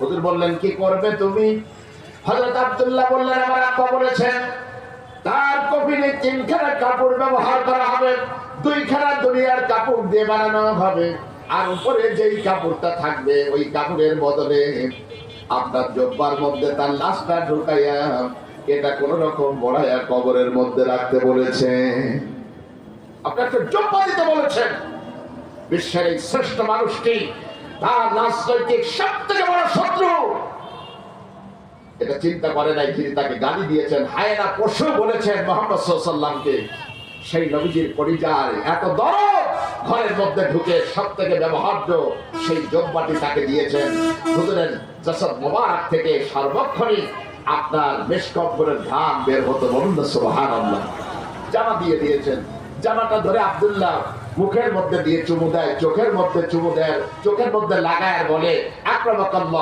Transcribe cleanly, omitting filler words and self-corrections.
হুজুর বললেন, কি করবে তুমি? হযরত আব্দুল্লাহ বললেন, আমার আব্বা বলেছেন তার কফিনে 3 খানা কাপড় ব্যবহার করা হবে, 2 খানা দুনিয়ার কাপড় দিয়ে বানানো হবে, আর উপরে যেই কাপড়টা থাকবে ওই কাপড়ের বদলে আপনার জব্বার মধ্যে তার লাশটা ঢুকাইয়া এটা কোন রকম বড়াইয়া কবরের মধ্যে রাখতে বলেছে। আপনাকে জব্বা দিতে বলেছেন। বিশ্বের এই শ্রেষ্ঠ মানুষটি তার রাজনৈতিক সবথেকে বড় শত্রু এটা চিন্তা করে নাই, তিনি তাকে গালি দিয়েছেন, হায়না পশু বলেছেন মুহাম্মদ সাল্লাল্লাহু আলাইহি ওয়াসাল্লামকে। সেই নবীজির পরিবার এত দরদ ঘরের মধ্যে ঢুকে সবথেকে ব্যবহার্য সেই জব্বাটি তাকে দিয়েছেন। হুজুরের জাসাদ মোবারক থেকে সর্বক্ষণিক আপনার মেশকম্বরের ঘাম বের হতো, বলুন না সুবহানাল্লাহ। জামা দিয়ে দিয়েছেন, জামাটা ধরে আব্দুল্লাহ মুখের মধ্যে দিয়ে চুমু দেয়, চোখের মধ্যে চুমু দেয়, চোখের মধ্যে লাগায় বলে, আকরামাকাল্লাহ